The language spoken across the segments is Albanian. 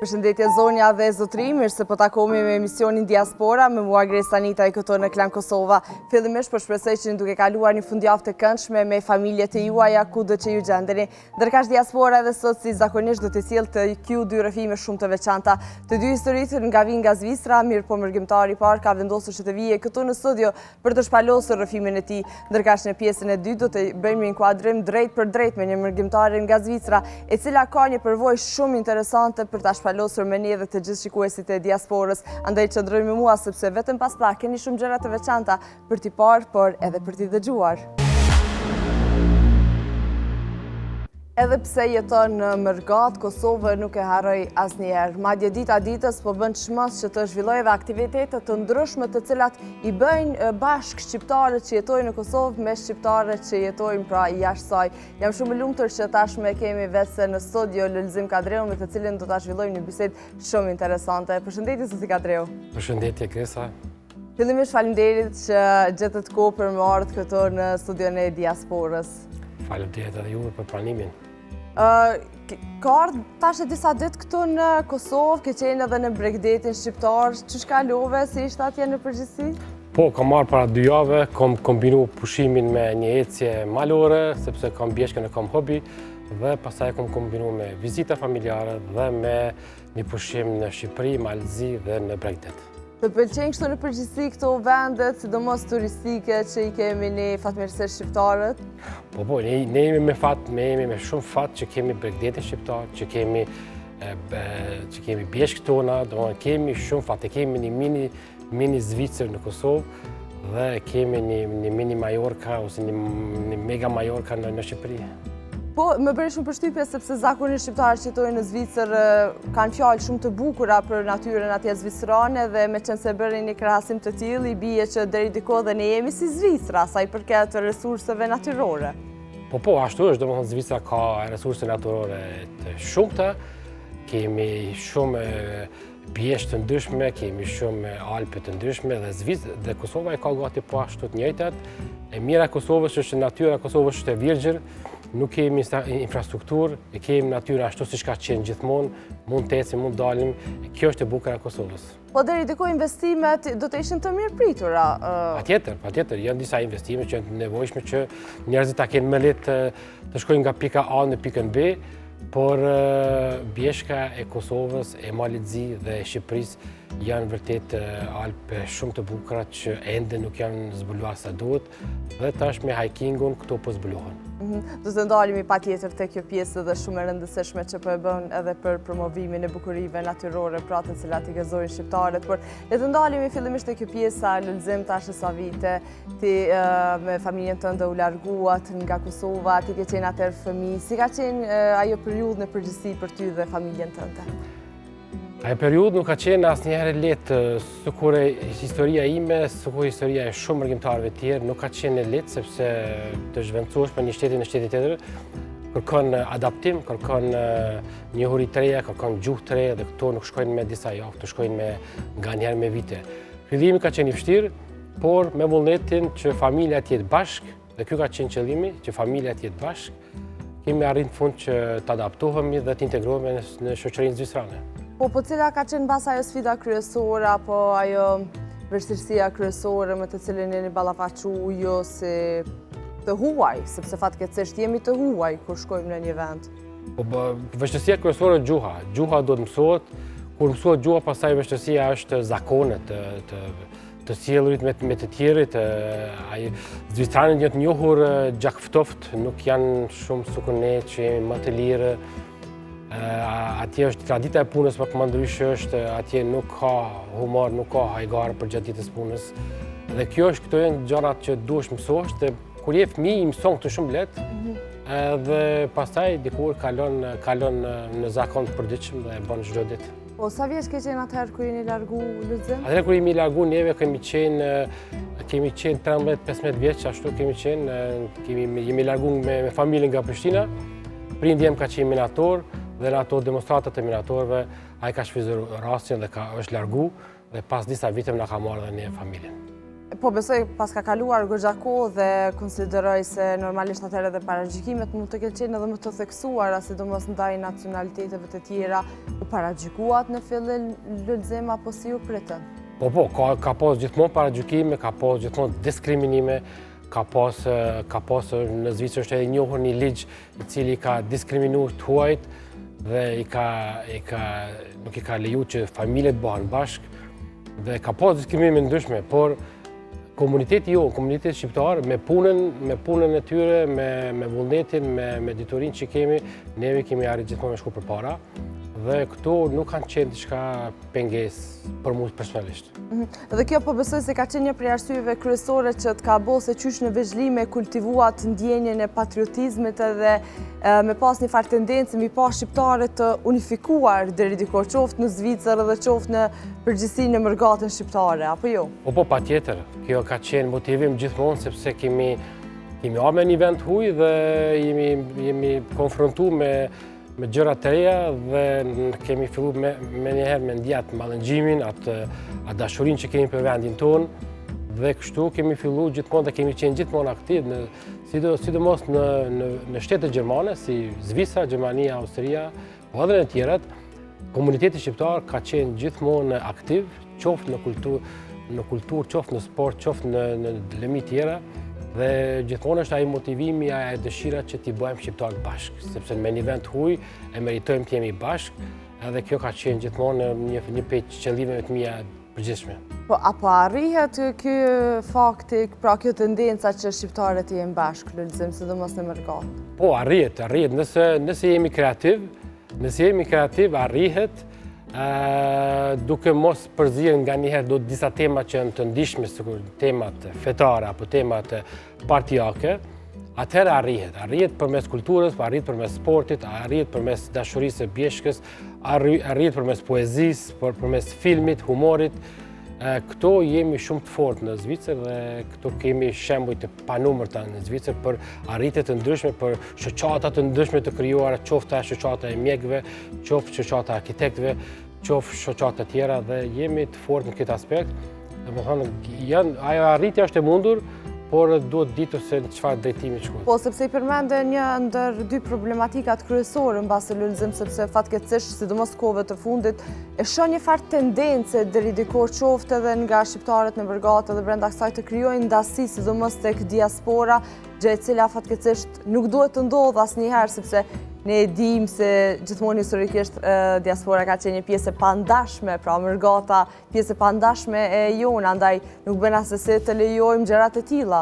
Përshëndetje zonja dhe zotri, mirë se po takohemi me emisionin Diaspora, me mua Gres Anita e këto në Klan Kosova. Fillimisht po shpresoj që duke kaluar një fundjavë të këndshme me familjet e juaja kudo që ju gjendeni. Ndërkaq Diaspora edhe sot si zakonisht do të sjellë të Q dy rrëfime shumë të veçanta. Të dy historitë nga vinë nga Zvicra, mirë po mërgjimtari i parë ka vendosur që të vijë këtu në studio për të shpalosur rrëfimin e tij. Ndërkaq në pjesën e dytë do të bëjmë një inkuadrim drejt për drejt me një mërgjimtare nga Zvicra, e cila ka një përvojë shumë interesante për ta shpalosur me ne dhe të gjithë shikuesit e Diasporës. Andaj qëndroni me mua sepse vetëm pas pak keni shumë gjëra të veçanta për t'i parë, por edhe për t'i dëgjuar. Edhe pse jeton në Mërgat, Kosovë nuk e harroj asnjëherë. Madje dita ditës po bën çmos që të zhvillojë edhe aktivitete të ndryshme të cilat i bëjnë bashkë shqiptarët që jetojnë në Kosovë me shqiptarët që jetojnë pra jashtë saj. Jam shumë e lumtur që tashmë kemi vetë në studio Lulzim Kadreu, me të cilin do ta zhvillojmë një bisedë shumë interesante. Përshëndetje zoti Kadreu. Përshëndetje Gresa. Fillimisht faleminderit që gjetët kohë për më ardhur këtu në studion e Diasporës. Faleminderit edhe juve për pranimin. Ka ardhur tash disa ditë këtu në Kosovë, ke qenë edhe në Bregdetin shqiptar, çu shkalove, si ishte atje në përgjithësi? Po, kam marrë para 2 javë, kam kombinu pushimin me një ecje malore, sepse kam bjeshkën e kam hobi, dhe pastaj kam kombinu me vizita familjare dhe me një pushim në Shqipëri, Malzi dhe në Bregdet. Të pëlqejnë kështu në përgjithësi këto vendet, sidomos turistike që i kemi ne fatmirësisht shqiptarët? Po, ne jemi me shumë fat që kemi Bregdetin shqiptar, që kemi bjeshkët tona, domethënë kemi shumë fat, kemi një mini Zvicër në Kosovë dhe kemi një mini Majorka ose një mega Majorka në Shqipëri. Po, më bëri shumë përshtypje sepse zakonisht shqiptarët që jetojnë në Zvicër kanë fjalë shumë të bukura për natyrën atje zvicrane dhe me qenë se bëri një krahasim të tillë, i bie që deri diku dhe ne jemi si Zvicra, sa i përket resurseve natyrore. Po, ashtu është, domethënë Zvicra ka resurse natyrore të shumta, kemi shumë bjeshtë të ndryshme, kemi shumë Alpe të ndryshme dhe Kosova e ka gati po ashtu të njëjtat. E mira e Kosovës është natyra e Kosovës është e virgjër. Nuk kemi infrastrukturë, kemi natyrë ashtu siç ka qenë gjithmonë, mund të ecim, mund dalim, kjo është e bukur e Kosovës. Po deri diku investimet do të ishin të mirëpritura. Patjetër, janë disa investime që janë të nevojshme që njerëzit ta kenë më lehtë të shkojnë nga pika A në pikën B, por bjeshka e Kosovës, e Malezi dhe e Shqipërisë janë vërtet Alpe shumë të bukura që ende nuk janë zbuluar sa duhet dhe tash me hikingun këto po zbulohen. Do të ndalemi patjetër te kjo pjesë dhe shumë e rëndësishme që po e bën edhe për promovimin e bukurive natyrore pra të cilat i gëzojnë shqiptarët, por le të ndalemi fillimisht te kjo pjesa Lulzim tash sa vite ti me familjen tënde u larguat nga Kosova, ti ke qenë atëherë fëmijë, si ka qenë ajo periudhë në përgjithësi për ty dhe familjen tënde? Ajo periudhë nuk ka qenë asnjëherë lehtë, sikur historia ime, sikur historia e shumë mërgjimtarëve tjerë, nuk ka qenë lehtë sepse të zhvencohesh për një shteti në shteti tjetër kërkon adaptim, kërkon njohuri të reja, kërkon gjuhë të reja dhe këto nuk shkojnë me disa javë, këto shkojnë nganjëherë me vite. Fillimi ka qenë i vështirë, por me vullnetin që familja të jetë bashkë, dhe ky ka qenë qëllimi, që familja të jetë bashkë, kemi arritur në fund që të adaptohemi dhe të integrohemi në shoqërinë zvicrane. Po cila ka qenë mbas ajo sfida kryesore apo ajo vështirësia kryesore me të cilën jeni ballafaqu ju si të huaj, sepse fatkeqësisht jemi të huaj kur shkojmë në një vend? Po vështirësia kryesore gjuha. Gjuha do të mësohet, kur mësohet gjuha pastaj vështirësia është zakonet të sjellurit me të tjerët. Zvicranët janë të njohur gjakftoft, nuk janë shumë sikur ne që jemi më të lirë. Atje është tradita e punës pak më ndryshe është, atje nuk ka humor, nuk ka hajgar për gjatë ditës punës. Dhe këto janë gjërat që duhesh mësosh dhe kur je fëmijë i mëson këto shumë lehtë. Dhe pastaj dikur kalon në zakon të përditshëm dhe e bën çdo ditë. Po sa vjeç ke qenë atëherë kur jeni largu Lulzim? Atëherë kur jemi largu neve kemi qenë 13-15 vjeç, ashtu kemi qenë, jemi largu me familjen nga Prishtina. Prindi jem ka qenë minator dhe në ato demonstratat e minatorëve ai ka shfrytzuar rastin dhe është largu dhe pas disa viteve na ka marrë dhe ne familjen. Po besoj pas ka kaluar goxha kohë dhe konsideroj se normalisht atëherë dhe paragjykimet mund të kenë qenë edhe më të theksuara, sidomos ndaj nacionaliteteve të tjera. U paragjykuat në fillim Lulzim apo si u pritën? Po, ka pas gjithmonë paragjykime, ka pas gjithmonë diskriminime, ka pas në Zvicër është e njohur një ligj i cili ka diskriminuar huajt dhe nuk i ka leju që familjet bëhen bashkë dhe ka pas diskriminime ndryshme, por komuniteti shqiptar, me punën e tyre, me vullnetin, me diturin që kemi, neve kemi arrit gjithmonë me shku për para. Dhe këto nuk kanë qenë diçka pengesë për mua personalisht. Dhe kjo po besoj se ka qenë një prej arsyeve kryesore që të ka bërë se qysh në Vezhlim kultivuat ndjenjen e patriotizmit edhe me pas një farë tendencë mi pas shqiptarët të unifikuar deri diku, qoftë në Zvicër dhe qoftë në përgjithësi në mërgatën shqiptare, apo jo? Po, patjetër. Kjo ka qenë motivim gjithmonë sepse kemi ardhur me një vend huj dhe jemi konfrontuar me gjëra të reja dhe kemi fillu me njëherë me ndjat mallëngjimin, atë dashurinë që kemi për vendin tonë dhe kështu kemi fillu gjithmonë dhe kemi qenë gjithmonë aktiv, sidomos në shtetet gjermane, si Zvicra, Gjermania, Austria, po edhe në tjerat, komuniteti shqiptar ka qenë gjithmonë aktiv, qoftë në kulturë, qoftë në sport, qoftë në lëmi tjera, dhe gjithmonë është ai motivimi, ai dëshira që t'i bëjmë shqiptarët bashkë, sepse me një vend huj e meritojmë të jemi bashkë, edhe kjo ka qenë gjithmonë një prej qëllimeve të mia përgjithshme. Po apo arrihet ky fakti, pra kjo tendenca që shqiptarët jenë bashkë, Lulzim, sidomos në mërgat? Po, arrihet, nëse jemi kreativ, arrihet, duke mos përzirë nga njëherë do disa temat që janë të ndihshme, sikur temat fetare apo temat partijake, atëherë arrihet përmes kulturës, arrihet përmes sportit, arrihet përmes dashurisë së bjeshkës, arrihet përmes poezisë, përmes filmit, humorit. Këto jemi shumë të fortë në Zvicër dhe këto kemi shembuj të panumërta në Zvicër për arritje të ndryshme, për shoqata të ndryshme të krijuara, qoftë shoqata e mjekëve, qoftë shoqata e arkitektëve, qoftë shoqata të tjera dhe jemi të fortë në këtë aspekt. Domethënë, ajo arritja është e mundur, por duhet ditur se në çfarë drejtimi shkojmë. Po, sepse i përmende një ndër dy problematikat kryesore mbasi Lulzim, sepse fatkeqësisht, sidomos kohëve të fundit, e shoh një farë tendence deri diku qoftë edhe nga shqiptarët në Vergatë dhe brenda kësaj të krijojnë ndasi, sidomos tek diaspora, gjë e cila fatkeqësisht nuk duhet të ndodhë asnjëherë, sepse ne e dim se gjithmonë historikisht diaspora ka qenë një pjesë e pandashme, pra Vergata pjesë e pandashme e jonë, andaj nuk bën asesi të lejojmë gjërat e tilla.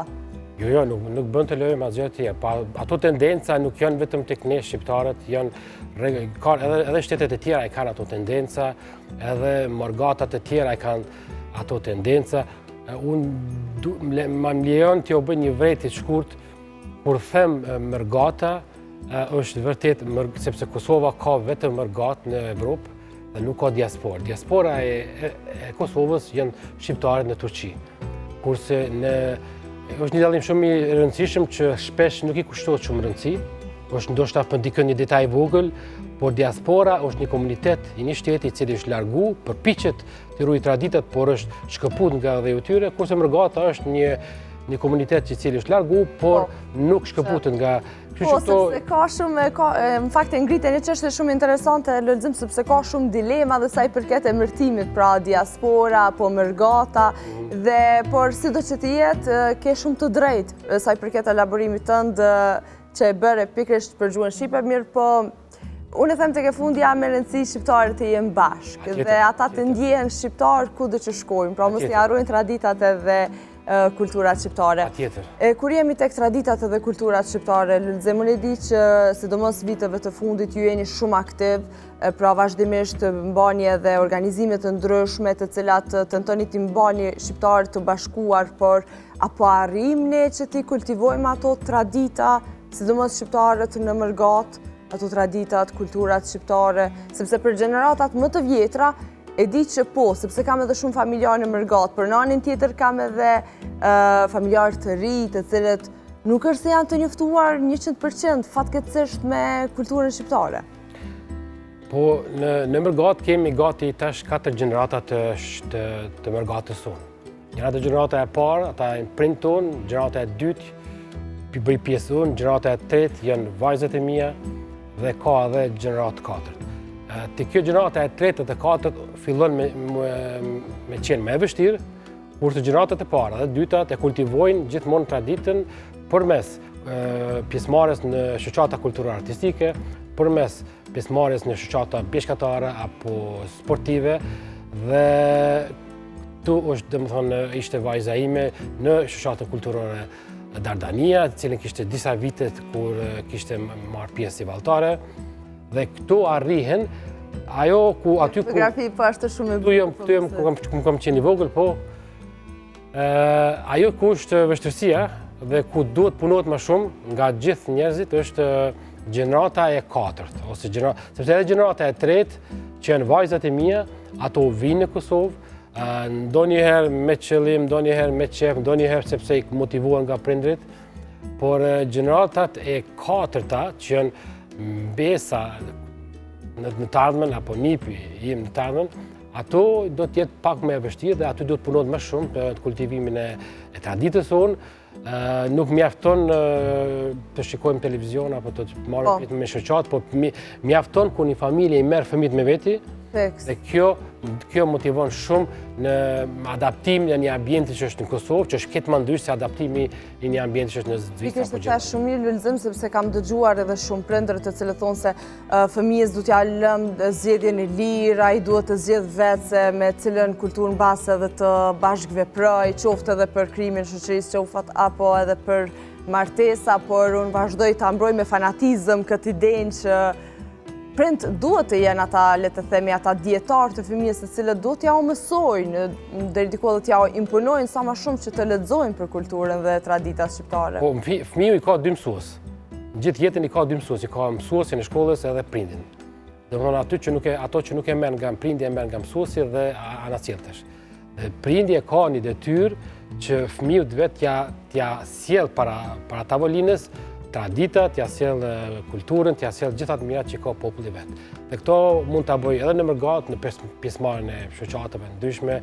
Jo, nuk bën të lejojmë asgjë të tillë. Ato tendenca nuk janë vetëm tek ne shqiptarët, edhe shtetet e tjera e kanë ato tendenca, edhe morgatat e tjera e kanë ato tendenca. Unë më lejon t'ju bëj një vërejtje të shkurt kur them Vergata, është vërtet, sepse Kosova ka vetëm mërgatë në Evropë dhe nuk ka diasporë. Diaspora e Kosovës janë shqiptarët në Turqi. Kurse është një dallim shumë i rëndësishëm që shpesh nuk i kushtohet shumë rëndësi, është ndoshta për dikën një detaj i vogël, por diaspora është një komunitet i një shteti i cili është largu, përpiqet të ruajë traditat, por është shkëput nga dhe e tyre, kurse mërgata është një komunitet i cili është largu, por nuk shkëputet nga. Po, sepse ka shumë, në fakt e ngritën një çështje shumë interesante, Lulzim, sepse ka shumë dilema dhe sa i përket emërtimit, pra diaspora, po mërgata, por sido që të jetë, ke shumë të drejtë sa i përket elaborimit tënd që e bëre pikërisht për gjuhën shqipe, mirë po unë e them tek e fundi jam me rëndësi shqiptarët të jenë bashkë dhe ata të ndjehen shqiptar kudo që shkojnë, pra mos i harrojnë traditat edhe kulturat shqiptare. Kur jemi tek traditat edhe kulturat shqiptare, Lulzim, unë e di që sidomos viteve të fundit ju jeni shumë aktiv, pra vazhdimisht mbani edhe organizime të ndryshme të cilat tentonit të mbani shqiptarët të bashkuar, por apo arrim ne që ti kultivojmë ato tradita, sidomos shqiptarët në mërgat, ato traditat, kulturat shqiptare, sepse për gjeneratat më të vjetra e di që po, sepse kam edhe shumë familjarë në mërgat, për në anin tjetër kam edhe familjarë të ri, të cilët nuk është se janë të njoftuar 100% fatkeqësisht me kulturën shqiptare. Po, në mërgat kemi gati tash 4 gjenerata të mërgatës sonë. Ato gjenerata e parë, ata e prindë tonë, gjenerata e dytë, bëj pjesë unë, gjenerata e tretë janë vajzat e mia dhe ka edhe gjeneratë katërt. Të kjo gjenerata e tretë dhe katërt fillon me qenë me vështirë, kurse gjeneratat e para dhe dyta të kultivojnë gjithmonë traditën përmes pjesëmarrjes në shoqata kulturore artistike, përmes pjesëmarrjes në shoqata peshkatare apo sportive dhe këtu është domethënë ishte vajza ime në shoqatën kulturore Dardania, cilën kishte disa vite kur kishte marrë pjesë si valltare dhe këtu arrihen ajo ku aty ku fotografi po është shumë e bukur. Këtu jam ku kam qenë i vogël, po ajo ku është vështirësia dhe ku duhet punohet më shumë nga gjithë njerëzit është gjenerata e katërt ose sepse edhe gjenerata e tretë që janë vajzat e mia, ato vinë në Kosovë, ndonjëherë me qëllim, ndonjëherë me qef, ndonjëherë sepse i motivuan nga prindrit, por gjeneratat e katërta që janë mbesa në të ardhmen apo nipi im në të ardhmen, ato do të jetë pak më e vështirë dhe aty do të punohet më shumë për kultivimin e traditës sonë. Nuk mjafton të shikojmë televizion apo të marrim pjesë me shoqat, por mjafton kur një familje i merr fëmijët me veti. Dhe kjo motivon shumë në adaptimin e një ambienti që është në Kosovë, që është këtë më ndryshë se adaptimi i një ambienti që është në Zvicra. Pikërisht e thash shumë mirë Lulzim, sepse kam dëgjuar edhe shumë prindër të cilët thonë se fëmijës duhet t'ia lëmë zgjedhjen e lirë, ai duhet të zgjedhë vetë se me cilën kulturë mbase edhe të bashkëveproj, qoftë edhe për krimin e shoqërisë qofat apo edhe për martesa, por unë vazhdoj ta mbroj me fanatizëm këtë idenë që prind duhet të jenë ata, le të themi, ata dietarë të fëmijës të cilët duhet t'ja u mësojnë, deri diku edhe t'ja u imponojnë sa më shumë që të lexojnë për kulturën dhe traditat shqiptare. Po, fëmiu i ka dy mësues. Gjithë jetën i ka dy mësues, i ka mësuesin e shkollës edhe prindin. Domthonë ato që nuk e merr nga prindi e merr nga mësuesi dhe anasjelltesh. Prindi e ka një detyrë që fëmiu vetë t'ja sjell para tavolinës traditat, t'ja sjell kulturën, t'ja sjell gjithat mirat që ka populli vetë. Dhe këto mund t'a bëj edhe në mërgat, në pjesëmarrjen e shoqatave ndryshme.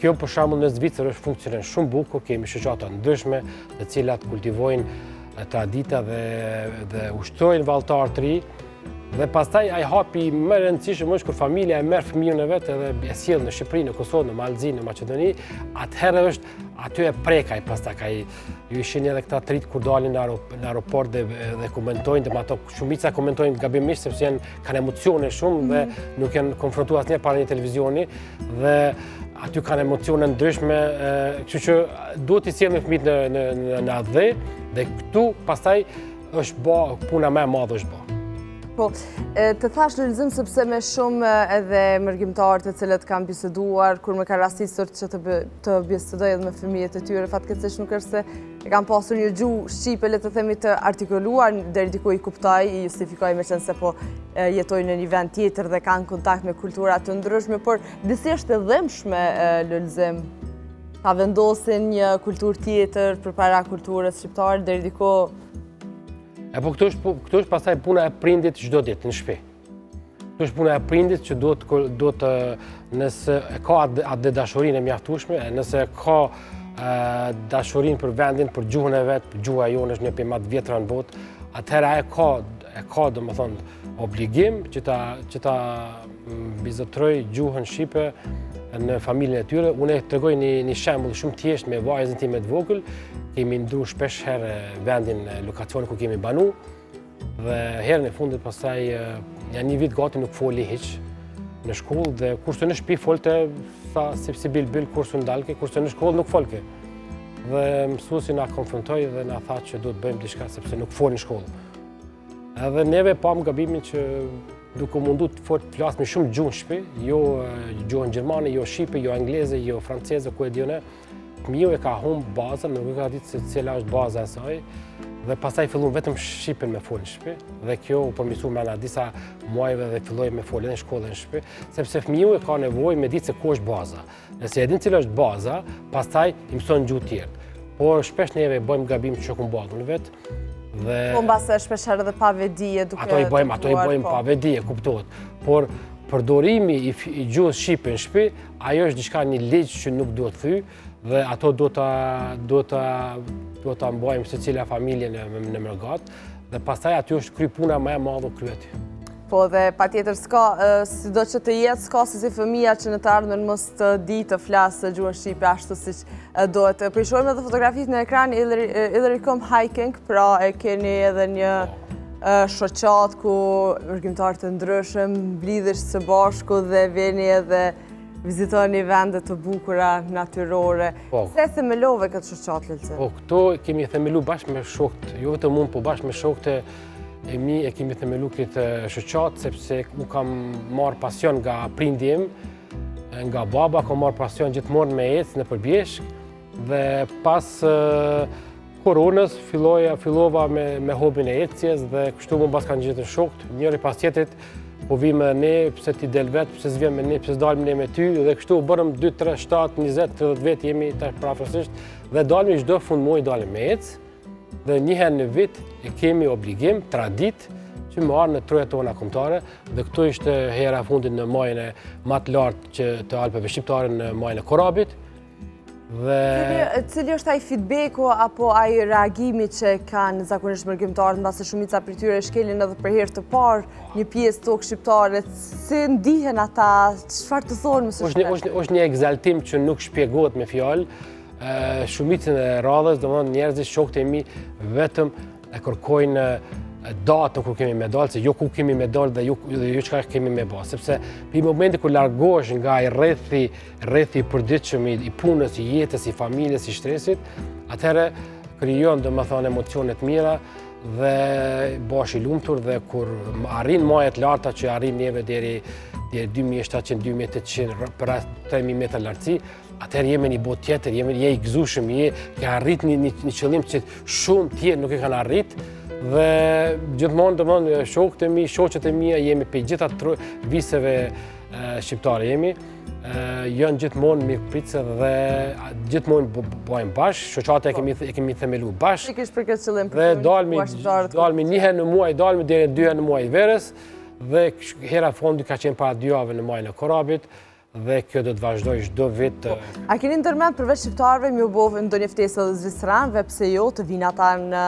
Kjo për shembull në Zvicër është funksionon shumë bukur, kemi shoqata ndryshme, të cilat kultivojnë tradita dhe ushtrojnë valltar të ri. Dhe pastaj ai hapi më i rëndësishëm është kur familja e merr fëmijën e vet edhe e sjell në Shqipëri, në Kosovë, në Mallzi, në Maqedoni, atëherë është aty e prekaj pastaj ju ishin edhe këta trit kur dalin në aeroport dhe komentojnë, dhe ato shumica komentojnë gabimisht sepse kanë emocione shumë dhe nuk janë konfrontuar asnjëherë para një televizioni dhe aty kanë emocione ndryshme, kështu që duhet i sjellin fëmijët në atë dhe këtu pastaj është bë puna më e madhe është bë. Po, të thash Lulzim sepse me shumë edhe mërgjimtarë të cilët kam biseduar, kur më ka rastisur që të bisedoj edhe me fëmijët e tyre, fatkeqësisht nuk është se e kam pasur një gjuhë shqipe, le të themi të artikuluar, deri diku i kuptoj, i justifikoj me qenë se po jetoj në një vend tjetër dhe kanë kontakt me kultura të ndryshme, por disi është e dhëmshme Lulzim. Ta vendosin një kulturë tjetër përpara kulturës shqiptare, deri diku. Po këtu është pastaj puna e prindit çdo ditë në shtëpi. Këtu është puna e prindit që duhet nëse ka atë dashurinë e mjaftueshme, nëse ka dashurinë për vendin, për gjuhën e vet, gjuha jonë është një prej më të vjetra në botë, atëherë e ka domethënë obligim që ta bizotroj gjuhën shqipe në familjen e tyre. Unë e tregoj një shembull shumë thjesht me vajzën time të vogël. Kemi ndruar shpesh herë vendin lokacion ku kemi banu dhe herën e fundit pastaj një vit gati nuk foli hiç në shkollë dhe kurse në shtëpi folte si bil kurse ndalke, kurse në shkollë nuk folke. Dhe mësuesi na konfrontoi dhe na tha që duhet bëjmë diçka sepse nuk fol në shkollë. Edhe neve pam gabimin që duke mundu të flasmi shumë gjuhë në shtëpi, jo gjuhën gjermane, jo shqipe, jo angleze, jo franceze, ku e dione. Fëmiu e ka humbë bazën, nuk e ka ditë se cila është baza e saj, dhe pastaj fillon vetëm shqipen me folë në shtëpi, dhe kjo u përmirësua me disa muajve dhe filloi me folë në shkollën në shtëpi, sepse fëmiu e ka nevojë me ditë se ku është baza. Nëse e din cila është baza, pastaj i mëson gjuhë tjerë. Por shpesh neve bëjmë gabim që shoku mbadun vetë. Po mbase shpesh edhe pa vedi duke. Ato i bëjmë pa vedi, kuptohet. Por përdorimi i gjuhës shqipe në shtëpi, ajo është diçka një ligj që nuk duhet thy dhe ato duhet ta mbajmë secila familje në mërgat dhe pastaj aty është kry puna më e madhe kryet. Po dhe patjetër sido që të jetë, s'ka se si fëmija që në të ardhmen mos të di të flasë gjuhën shqipe ashtu siç dohet. Po i shohim edhe fotografitë në ekran, Illericum Hiking, pra e keni edhe një shoqat ku rrugimtarë të ndryshëm mblidhesh së bashku dhe veni edhe vizitoni vende të bukura natyrore. Se themelove këtë shoqat, Lulzem? Po, këto kemi themelu bashkë me shokët, jo vetëm unë, po bashkë me shokët e mi e kemi themelu këtë shoqat, sepse u kam marrë pasion nga prindjem, nga baba, kam marrë pasion gjithmonë me ecë në përbjeshk, dhe pas koronës fillova me hobin e ecjes dhe kështu më bas kanë gjithë shokët, njëri pas tjetrit, po vime ne, pse ti del vetë, pse s'vjem me ne, pse s'dalim ne me ty, dhe kështu bërëm 2, 3, 7, 20, 30 vetë jemi tash prafërsisht, dhe dalim çdo fund muaj dalim me ecë, dhe një herë në vit e kemi obligim, tradit, që më arë në trojet tona kombëtare, dhe këtu ishte hera fundit në majën e më të lartë që të Alpeve shqiptare në majën e Korabit. Cili është ai feedbacku apo ai reagimi që kanë zakonisht mërgimtarët, mbase shumica prej tyre shkelin edhe për herë të parë një pjesë tokë shqiptare, si ndihen ata, çfarë të thonë më së shpeshti? Është një egzaltim që nuk shpjegohet me fjalë. Shumicën e radhës, domethënë njerëzit shokët e mi vetëm e kërkojnë datën kur kemi me dalë, se jo ku kemi me dalë dhe jo çka kemi me bë, sepse në momentin kur largohesh nga ai rrethi i përditshëm i punës, i jetës, i familjes, i shtresit, atëherë krijon domethënë emocione të mira dhe bash i lumtur dhe kur arrin majet larta që arrin neve deri 2700-2800 për 3000 metra lartësi, atëherë jemi një botë tjetër, je i gëzueshëm, ke arrit një qëllim që shumë tjerë nuk e kanë arrit. Dhe gjithmonë shokët e mi, shoqet e mia, jemi pe gjitha viseve shqiptare jemi, janë gjithmonë mirëpritëse dhe gjithmonë bëjmë bashkë, shoqata e kemi themelu bashkë. Pikërisht për këtë qëllim. Dhe dalmi një herë në muaj, dalmi deri 2 herë në muaj verës, dhe hera fundi ka qenë para 2 javë në majën e Korabit, dhe kjo do të vazhdoj çdo vit. A keni ndërmend përveç shqiptarëve më u bë ndonjë ftesë edhe zviceranëve, pse jo të vinë ata në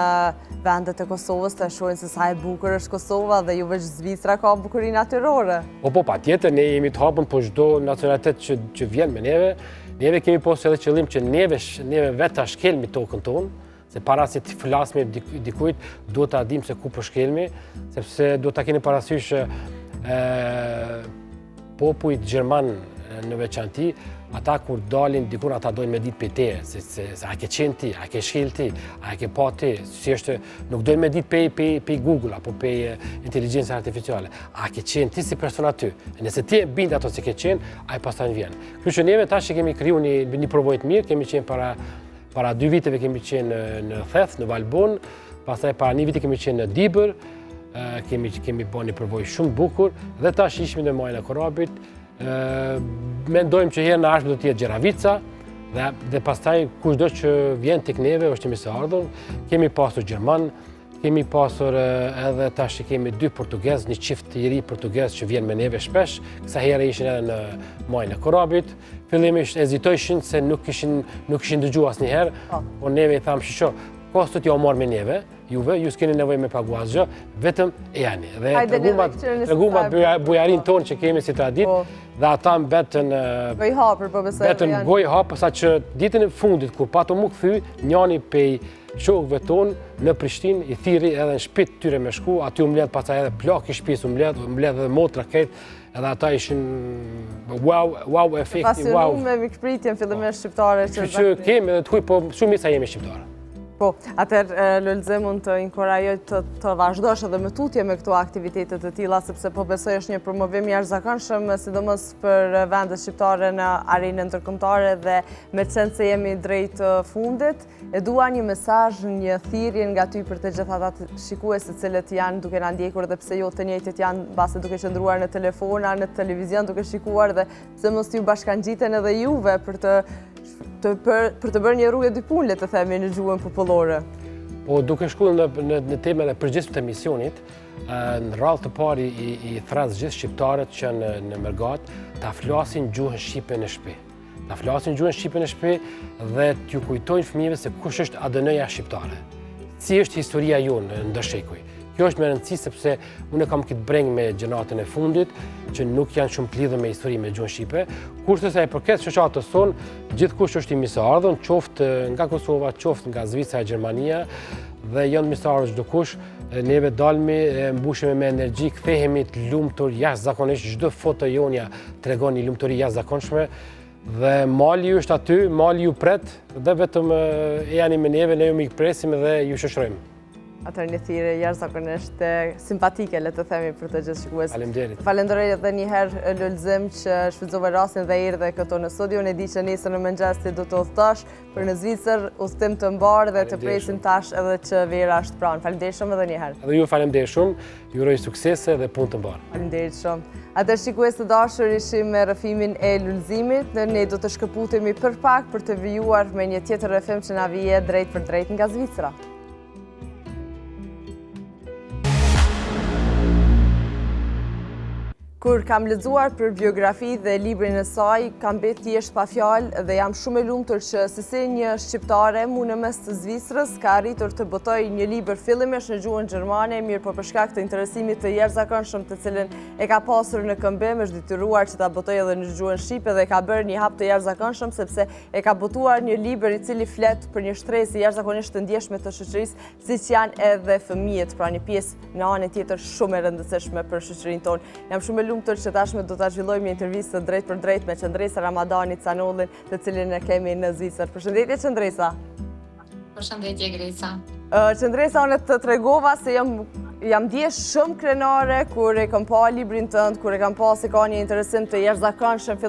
vendet e Kosovës të shohin se sa e bukur është Kosova dhe jo vetëm Zvicra ka bukurinë natyrore? Po, patjetër, ne jemi të hapur për çdo nacionalitet që vjen me neve. Neve kemi posë edhe qëllim që neve vetë ta shkelmi tokën tonë, se para se të flasmi dikujt, duhet ta dim se ku po shkelmi, sepse duhet ta keni parasysh popujt gjerman në veçanti, ata kur dalin dikur ata dojnë me ditë për te, se a ke qenë ti, a ke shkel ti, a ke pa ti, si është, nuk dojnë me ditë për Google apo për inteligencë artificiale, a ke qenë ti si person aty, nëse ti e bindë ato si ke qenë, a i pastaj vjen. Kështu që neve tash që kemi kriju një provojë të mirë, kemi qenë para 2 viteve kemi qenë në Theth, në Valbon, pastaj para 1 viti kemi qenë në Dibër, kemi bërë një përvojë shumë bukur, dhe tash ishmi në majën e Korabit. Mendojmë që herë në ardhshme do të jetë Gjeravica, dhe pastaj kushdo që vjen tek neve është i ardhur. Kemi pasur gjerman, kemi pasur edhe tash kemi 2 portugez, një çift i ri portugez që vjen me neve shpesh. Kësa herë ishin edhe në majën e Korabit. Fillimisht ezitojshin se nuk kishin dëgjuar asnjëherë, por neve i thamë shiqo, kostot ja u marr me neve, juve, ju s'keni nevojë me pagu asgjë, vetëm e jani. Dhe treguma bujarin tonë që kemi si tradit, dhe ata mbetën goj hapër, sa që ditën e fundit, kur pato mu këthy, njani pej shokëve tonë në Prishtinë, i thiri edhe në shtëpitë tyre me shku, aty u mbledh pastaj edhe plak i shtëpisë, u mbledh edhe motra këtë, edhe ata ishin wow efekti, wow. Pasionuar me mikpritjen fillimisht shqiptare. Që kemi edhe të huj, po shumica jemi shqiptare. Po, atëherë Lulzem mund të inkurajoj të vazhdosh edhe me tutje me këto aktivitetet të tilla, sepse po besoj është një promovim jashtëzakonshëm, sidomos për vendet shqiptare në arenën ndërkombëtare dhe me qenë se jemi drejt fundit, e dua një mesazh, një thirrje nga ty për të gjithë ata shikues të cilët janë duke na ndjekur dhe pse jo të njëjtët janë mbase duke qëndruar në telefona, në televizion duke shikuar, dhe pse mos ju bashkangjiten edhe juve për të bërë një rrugë dy punë, le të themi, në gjuhën popullore. Po duke shkuar në temën e përgjithshme të emisionit, në radhë të parë i thras gjithë shqiptarët që në Mërgat ta flasin gjuhën shqipe në shtëpi. Ta flasin gjuhën shqipe në shtëpi dhe t'ju kujtojnë fëmijëve se kush është ADN-ja shqiptare. Si është historia jonë në ndërshekuj. Kjo është me rëndësi sepse unë kam këtë breng me gjenatën e fundit që nuk janë shumë të lidhur me histori me gjuhën shqipe, kurse sa i përket shoqatës sonë, gjithkush është i mirëseardhur, qoftë nga Kosova, qoftë nga Zvicra e Gjermania, dhe janë mirëseardhur çdo kush. Neve dalmi, mbushemi me energji, kthehemi të lumtur jashtëzakonisht, çdo foto jonja tregon një lumturi jashtëzakonshme. Dhe mali ju është aty, mali ju pret, dhe vetëm jani me neve, ne ju mi presim dhe ju shoqërojmë. Atër një thirrje jashtëzakonisht simpatike, le të themi, për të gjithë shikues. Faleminderit. Falenderoj edhe një herë Lulzim që shfrytëzove rastin dhe erdhe këtu në studio. Ne di që nesër në mëngjes ti do të udhëtosh për në Zvicër, udhëtim të mbarë dhe të presim tash edhe që vera është pranë. Faleminderit shumë edhe një herë. Edhe ju faleminderit shumë, ju uroj suksese dhe punë të mbarë. Faleminderit shumë. Atër shikues të dashur, ishim me rrëfimin e Lulzimit, ne do të shkëputemi për pak për të vijuar me një tjetër rrëfim që na vije drejt për drejt nga Zvicra. Kur kam lexuar për biografi dhe librin e saj, kam betë thjesht pa fjalë dhe jam shumë e lumtur që si një shqiptare mu në mes të Zvicrës ka arritur të botoj një libër fillimisht në gjuhën gjermane, mirë po për shkak të interesimit të jashtëzakonshëm të cilën e ka pasur në këmbim, është detyruar që ta botoj edhe në gjuhën shqipe dhe ka bërë një hap të jashtëzakonshëm sepse e ka botuar një libër i cili flet për një shtresë jashtëzakonisht të ndjeshme të shoqërisë, siç janë edhe fëmijët, pra një pjesë në anën tjetër shumë e rëndësishme për shoqërinë tonë. Jam shumë që tashme do të zhvillojmë një intervistë drejt për drejt me Qëndresa Ramadani Canollin, të cilin e kemi në Zvicër. Përshëndetje Qëndresa. Përshëndetje Greca. Qëndresa, unë të tregova se jam djesh shumë krenare kur e kam pa librin tënd, kur e kam pa se ka një interesim të jashtëzakonshëm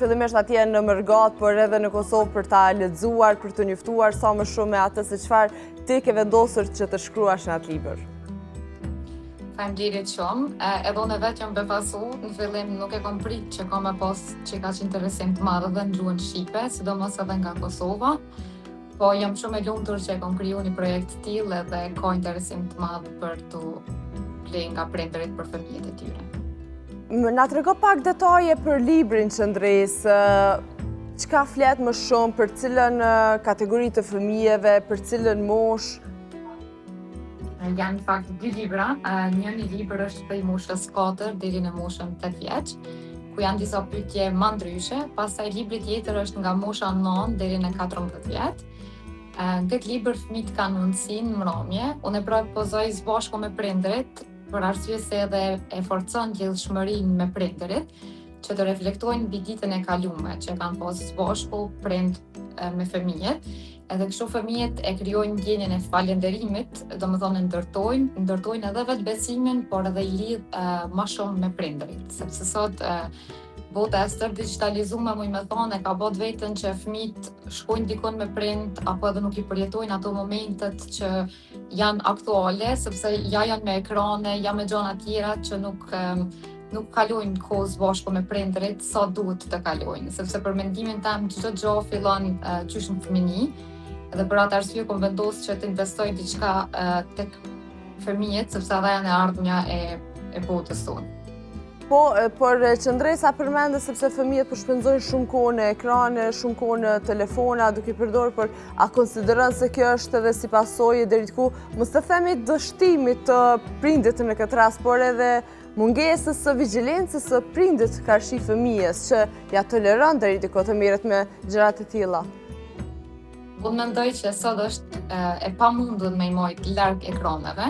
fillimisht atje në Mërgat, por edhe në Kosovë për ta lexuar, për të njoftuar sa më shumë me atë se çfarë ti ke vendosur që të shkruash në atë libër. Faleminderit shumë. Edhe unë vetë jam befasu, në fillim nuk e kam prit që kam e pas që ka që interesim të madh edhe në gjuhën shqipe, sidomos edhe nga Kosova. Po jam shumë e lumtur që e kam kriju një projekt të tillë edhe ka interesim të madh për të ble nga prindërit për fëmijët e tyre. Na trego pak detaje për librin Qëndresë. Çka flet më shumë, për cilën kategori të fëmijëve, për cilën moshë? Janë në fakt dy libra, një libër është prej moshës 4 deri në moshën 8 vjeç, ku janë disa pyetje më ndryshe, pastaj libri tjetër është nga mosha 9 deri në 14 vjet. Në këtë libër fëmijët kanë mundësinë mbrëmje, unë e propozoj së bashku me prindërit, për arsye se edhe e forcon lidhshmërinë me prindërit, që të reflektojnë mbi ditën e kaluar që kanë pasur së bashku prind me fëmijët. Edhe kështu fëmijët e krijojnë ndjenjen e falënderimit, domethënë ndërtojnë edhe vetbesimin, por edhe i lidh më shumë me prindërit, sepse sot bota e stër digitalizuar, muj me thonë, e ka bërë vetën që fëmijët shkojnë dikon me prind, apo edhe nuk i përjetojnë ato momentet që janë aktuale, sepse ja janë me ekrane, ja me gjëra tjera që nuk kalojnë kohë së bashku me prindërit sa duhet të kalojnë, sepse për mendimin tim çdo gjë fillon qysh në fëmijë. Edhe për atë arsye kam vendosur që të investoj diçka tek fëmijët, sepse ata janë e ardhmja e botës tonë. Po, por Qëndresa përmendë sepse fëmijët shpenzojnë shumë kohë në ekrane, shumë kohë në telefona, duke përdorur, por a konsideron se kjo është edhe si pasojë deri ku mos të themi dështimit të prindit në këtë rast, por edhe mungesës së vigjilencës së prindit karshi fëmijës që ja toleron deri diku të merret me gjëra të tilla? Unë mendoj që sot është e pamundur me i majtë larg ekraneve,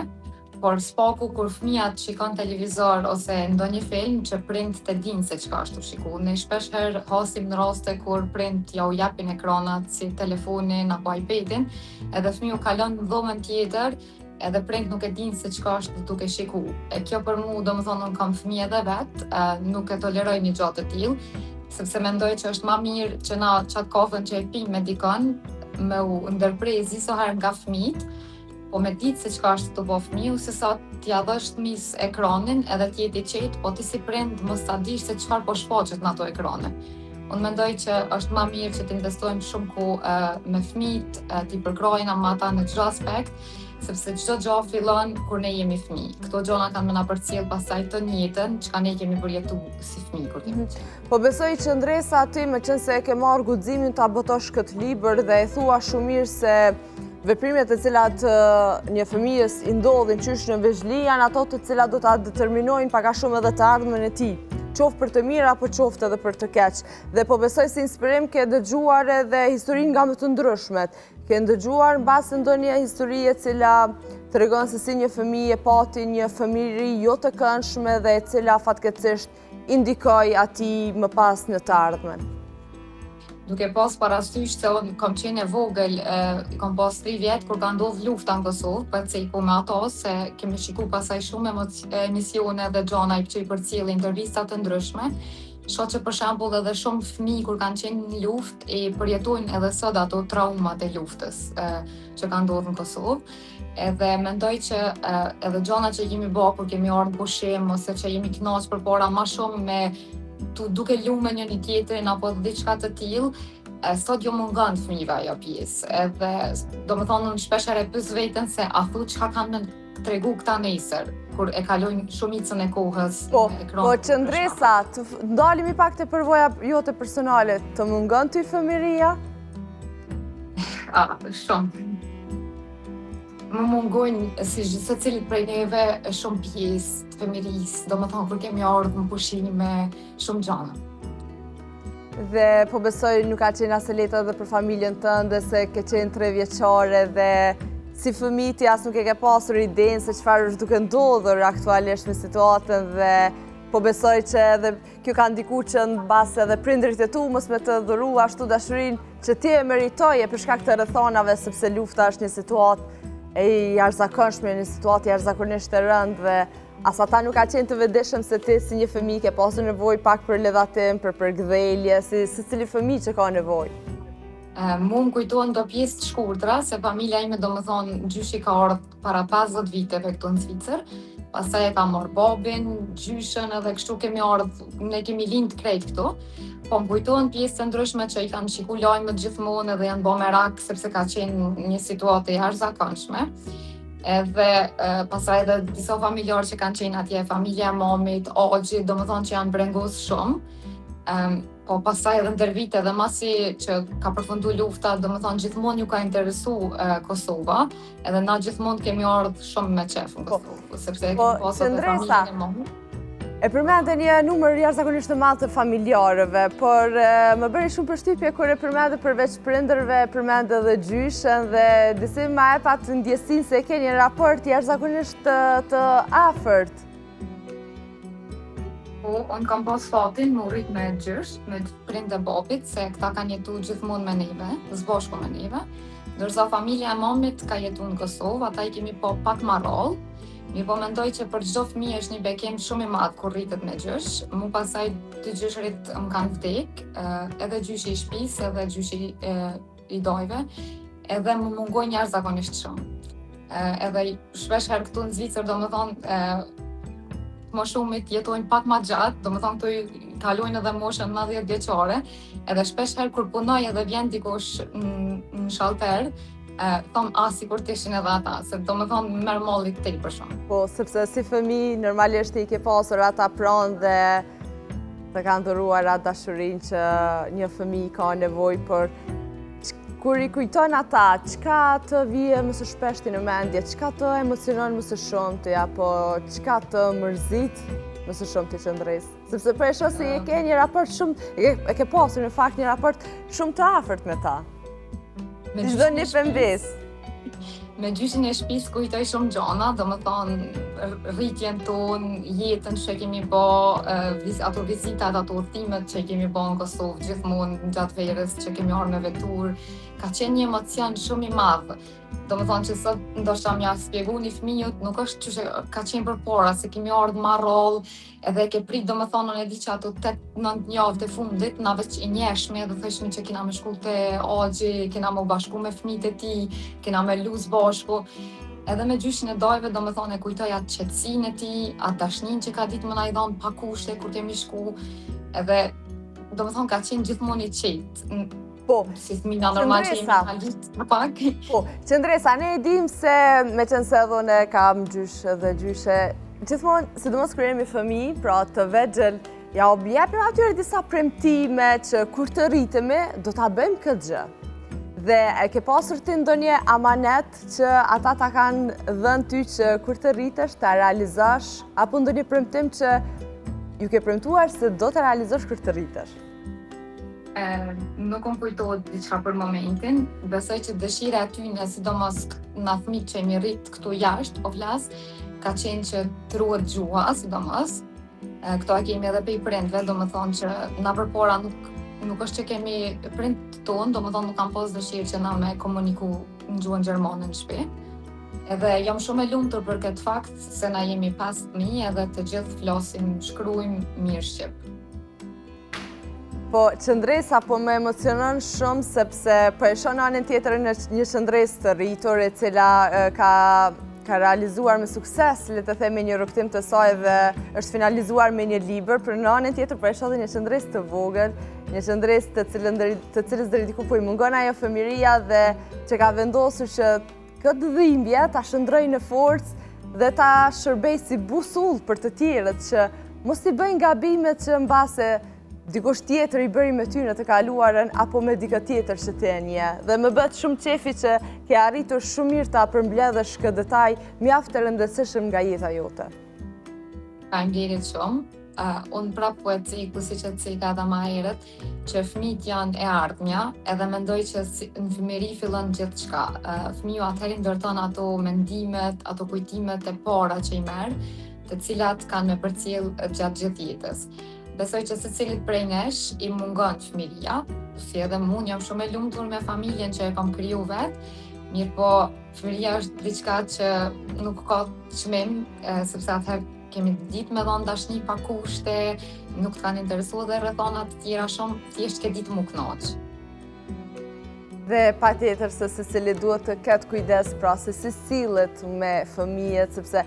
por spaku kur fëmijat shikon televizor ose ndonjë film që prindët e dinë se çka është të shikojnë. Ne shpesh herë hasim në raste kur prindët ja u japin ekranat si telefonin apo iPadin, edhe fëmiu kalon në dhomën tjetër, edhe prindët nuk e dinë se çka është duke shikuar. Kjo për mua, domethënë, unë kam fëmijë edhe vet, nuk e toleroj një gjë të tillë, sepse mendoj që është më mirë që na çat kafën që e pim me dikon me u ndërprezi sa herë nga fëmijët, po me ditë se çka është të bëj fëmiu, se sa t'ia dhësh fëmis ekranin edhe ti jeti qetë, po ti si prind mos ta dish se çfarë po shfaqet në ato ekrane. Unë mendoj që është më mirë që të investojmë shumë kohë me fëmijët, t'i përkrojnë me ata në çdo aspekt, sepse çdo gjë fillon kur ne jemi fëmijë. Këto gjëra kanë më na përcjell pastaj të njëjtën, çka ne kemi përjetu si fëmijë kur kemi qenë. Po besoj që Ndresa ti me qenë se e ke marrë guximin ta botosh këtë libër dhe e thua shumë mirë se veprimet e cilat një fëmijës i ndodhin qysh në veçli janë ato të cilat do ta determinojnë pak a shumë edhe të ardhmen e tij, qoftë për të mirë apo qoftë edhe për të keq. Dhe po besoj se inspirim ke dëgjuar edhe historinë nga më të ndryshmet. Ke ndëgjuar mbas ndonjë histori e cila tregon se si një fëmijë e pati një fëmijëri jo të këndshme dhe e cila fatkeqësisht indikoi atij më pas në të ardhmen. Duke pas parasysh se unë kam qenë e vogël, kam pas 3 vjet kur ka ndodhur lufta në Kosovë, përcejku me ato se kemi shikuar pasaj shumë emisione dhe gjona që i përcjellin intervista të ndryshme. Shoh që për shembull edhe shumë fëmijë kur kanë qenë në luftë e përjetojnë edhe sot ato traumat e luftës që kanë ndodhur në Kosovë. Edhe mendoj që edhe gjona që kemi bërë kur kemi ardhur në pushim ose që jemi kënaqur përpara më shumë me duke lumë me njëri tjetrin apo diçka të tillë, sot jo mungon fëmijëve ajo pjesë. Edhe domethënë unë shpesh e pyes veten se a thuhet çka kanë me tregu këta nesër kur e kalojnë shumicën e kohës Po ekran. Po që Ndresa, ndalemi pak te përvoja jote personale, të mungon ty fëmijëria? Shumë. Më mungojnë si secilit prej neve shumë pjesë të fëmijërisë, domethënë kur kemi ardhur në pushime, shumë gjëra. Dhe po besoj nuk ka qenë as e lehtë edhe për familjen tënde se ke qenë 3 vjeçare dhe si fëmijë ti as nuk e ke pasur idenë se çfarë është duke ndodhur aktualisht në situatën dhe po besoj që edhe kjo ka ndikuar që mbas edhe prindërit e tu mos me të dhuru ashtu dashurinë që ti e meritoje për shkak të rrethonave sepse lufta është një situatë e jashtëzakonshme, një situatë jashtëzakonisht e rëndë dhe as ata nuk ka qenë të vetëdijshëm se ti si një fëmijë ke pasur nevojë pak për ledhatim, për përgdhelje, si cili fëmijë që ka nevojë. Mu më kujtohen do pjesë të shkurtra, se familja ime domethënë gjyshi ka ardhur para 50 viteve këtu në Zvicër. Pastaj e ka marrë babin, gjyshën edhe kështu kemi ardhur, ne kemi lind krejt këtu. Po më kujtohen pjesë të ndryshme që i kanë shiku lajmet gjithmonë edhe janë bë merak sepse ka qenë një situatë e jashtëzakonshme. Edhe pastaj edhe disa familjarë që kanë qenë atje, familja e mamit, Axhi, domethënë që janë brengos shumë. Po pastaj edhe ndër vite dhe masi që ka përfunduar lufta, domethënë gjithmonë ju ka interesu Kosova, edhe na gjithmonë kemi ardhur shumë me qef në Kosovë, sepse kemi pasur edhe familjen e mamit. E përmendë një numër jashtëzakonisht të madh të familjarëve, por më bëri shumë përshtypje kur e përmendë përveç prindërve, përmendë edhe gjyshën dhe disi ma e pat ndjesinë se ke një raport jashtëzakonisht të afërt. Po, unë kam pas fatin më rrit me gjysh, me prindë e babit, se këta kanë jetu gjithmonë me neve, zbashku me neve. Ndërsa familja e mamit ka jetu në Kosovë, ata i kemi po pak ma rallë. Mi po mendoj që për çdo fëmijë është një bekim shumë i madh kur rritet me gjysh. Mu pasaj të gjyshrit më kanë vdek, edhe gjyshi i shtëpisë, edhe gjyshi i dojve, edhe më mungojnë jashtëzakonisht shumë. Edhe shpesh herë këtu në Zvicër, domethënë më shumit jetojnë pak ma gjatë, domethënë këtu kalojnë edhe moshën 90 vjeçare, edhe shpesh herë kur punoj edhe vjen dikush në shalter, thom si kur t'ishin edhe ata, se domethënë merr malli tepër shumë. Po, sepse si fëmijë normalisht i ke pasur ata pranë dhe të kanë dhuruar atë dashurinë që një fëmijë ka nevojë, por kur i kujton ata, çka të vije më së shpeshti në mendje, çka të emocionon më së shumti, apo çka të mërzit më së shumti që Ndres? Sepse po e shoh se e ke një raport shumë, e ke pasur në fakt një raport shumë të afërt me ta. Çdo një pembes. Me gjyshin e shtëpisë kujtoj shumë gjona, domethënë rritjen tonë, jetën që kemi bë, ato vizitat, ato udhëtimet që kemi bë në Kosovë gjithmonë gjatë verës që kemi ardhur me vetur, ka qenë një emocion shumë i madh. Domethënë që sot ndoshta m'ja shpjegoj një fëmijët, nuk është që ka qenë përpara, se kemi ardhur ma rroll, edhe ke prit domethënë unë e di që ato 8-9 javë të fundit, na veç i njeshme, edhe thëshmi që kena me shku te Axhi, kena me u bashku me fëmijët e tij, kena me luz bashku. Edhe me gjyshin e dajve, domethënë e kujtoj atë qetësinë e tij, atë dashninë që ka ditë më na i dhënë pa kushte kur kemi shku, edhe do më thonë ka qenë gjithmonë i qetë. Po, si fëmija normal që jemi halit në pak. Po, Qëndresa, ne e dim se me qenë se edhe ne kam gjyshe dhe gjyshe, gjithmonë, sidomos kur jemi fëmijë, pra të vegjël, ja objepim atyre disa premtime që kur të rritemi, do ta bëjmë këtë gjë. Dhe e ke pasur ti ndonjë amanet që ata ta kanë dhënë ty që kur të rritesh, ta realizosh, apo ndonjë premtim që ju ke premtuar se do të realizosh kur të rritesh? Nuk më kujtohet diçka për momentin. Besoj që dëshira e tyne, sidomos na fëmijët që jemi rrit këtu jashtë, o flas, ka qenë që të ruhet gjuha, sidomos. Këto e kemi edhe pe i prindve, do më thonë që na përpora nuk është që kemi prind tonë, do më thonë nuk kam pas dëshirë që na me komuniku në gjuhën gjermane në shtëpi. Edhe jam shumë e lumtur për këtë fakt se na jemi 5 fëmijë edhe të gjithë flasim, shkruajmë mirë shqip. Po, Qëndresa po më emocionon shumë sepse po e shoh në anën tjetër një Qëndresë të rritur e cila ka realizuar me sukses, le të themi, një rrugtim të saj dhe është finalizuar me një libër, por në anën tjetër po e shoh një Qëndresë të vogël, një Qëndresë të cilës deri diku po i mungon ajo fëmiria dhe që ka vendosur që këtë dhimbje ta shndrojë në forcë dhe ta shërbej si busull për të tjerët që mos i bëjnë gabimet që mbase dikush tjetër i bëri me ty në të kaluarën apo me dikë tjetër që te nje. Dhe më bët shumë qefi që ke arritur shumë mirë ta përmbledhësh këtë detaj mjaft të rëndësishëm nga jeta jote. Faleminderit shumë. Unë prapë po e ciku, si që cika edhe ma herët, që fëmijët janë e ardhmja, edhe mendoj që në fëmijëri fillon gjithçka. Fëmiu atëherë ndërton ato mendimet, ato kujtimet e para që i merr, të cilat kanë me përcjell gjatë gjithë jetës. Besoj që secilit prej nesh i mungon fëmijëria, si edhe unë jam shumë e lumtur me familjen që e kam kriju vetë, mirë po fëmijëria është diçka që nuk ka çmim, sepse atëherë kemi ditë me dhënë dashni pa kushte, nuk të kanë interesuar dhe rrethona të tjera shumë, thjesht ke ditë mu kënaq. Dhe patjetër se secili duhet të ketë kujdes pra se si sillet me fëmijët, sepse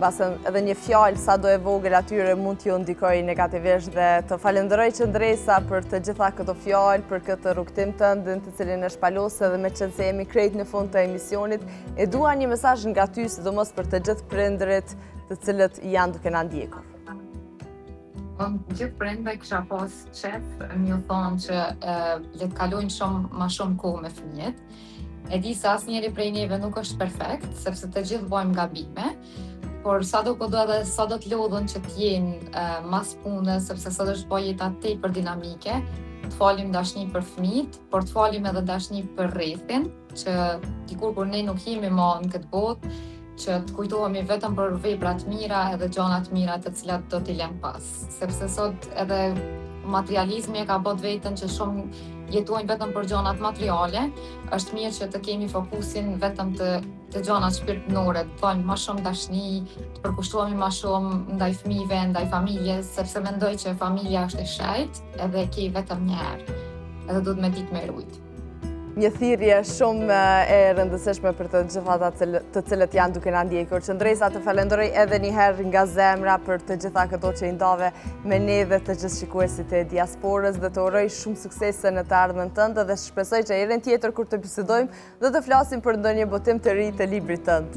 basën edhe një fjalë sa do e vogël atyre mund t'ju ndikojë negativisht dhe të falenderoj Qëndresa për të gjitha këto fjalë, për këtë rrugtim tënd në të cilin e shpalose dhe me qenë se jemi krejt në fund të emisionit, e dua një mesazh nga ty, sidomos për të gjithë prindërit të cilët janë duke na ndjekur. Gjithë prindve kisha pas qef, më thonë që le të kalojnë ma shumë kohë me fëmijët. E di se asnjëri prej neve nuk është perfekt, sepse të gjithë bëjmë gabime, por sado të lodhën që t'jenë mas punës, sepse sado është bëjë jeta tepër dinamike, të falim dashni për fëmijët, por të falim edhe dashni për rrethin, që dikur kur ne nuk jemi më në këtë botë, që të kujtohemi vetëm për veprat mira edhe gjanat mira të cilat do t'i lëm pas. Sepse sot edhe materializmi e ka bot vetën që shumë jetojnë vetëm për gjanat materiale, është mirë që të kemi fokusin vetëm të gjanat shpirtënore, të thojmë ma shumë dashni, të përkushtohemi ma shumë ndaj fëmijëve, ndaj familjes, sepse mendoj që familja është e shejtë edhe ke vetëm një herë, edhe duhet me ditë me rujtë. Një thirrje shumë e rëndësishme për të gjithë ata të cilët janë duke na ndjekur. Qëndresa, të falenderoj edhe një herë nga zemra për të gjitha këto që i ndave me ne dhe të gjithë shikuesit e diasporës dhe të uroj shumë suksese në të ardhmen tënde dhe shpresoj që herën tjetër kur të bisedojmë dhe të flasim për ndonjë botim të ri të librit tënd.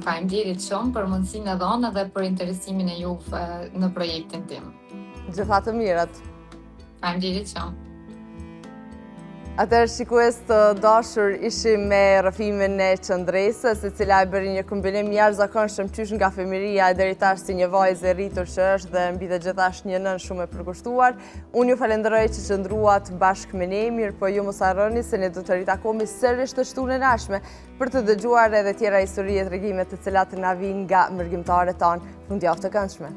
Faleminderit shumë për mundësinë e dhënë dhe për interesimin e juve në projektin tim. Gjitha të mirat. Faleminderit shumë. Atëherë shikues të dashur, ishim me rrëfimin e Qëndresës, e cila e bëri një kombinim jashtëzakonshëm qysh nga fëmiria e deri tash si një vajzë e rritur që është dhe mbi të gjitha është një nën shumë e përkushtuar. Unë ju falenderoj që qëndruat bashkë me ne, mirë po ju mos harroni se ne do të ritakohemi sërish të shtunën e ardhshme për të dëgjuar edhe tjera histori e tregime të cilat na vijnë nga mërgjimtarët tanë. Fundjavë të këndshme.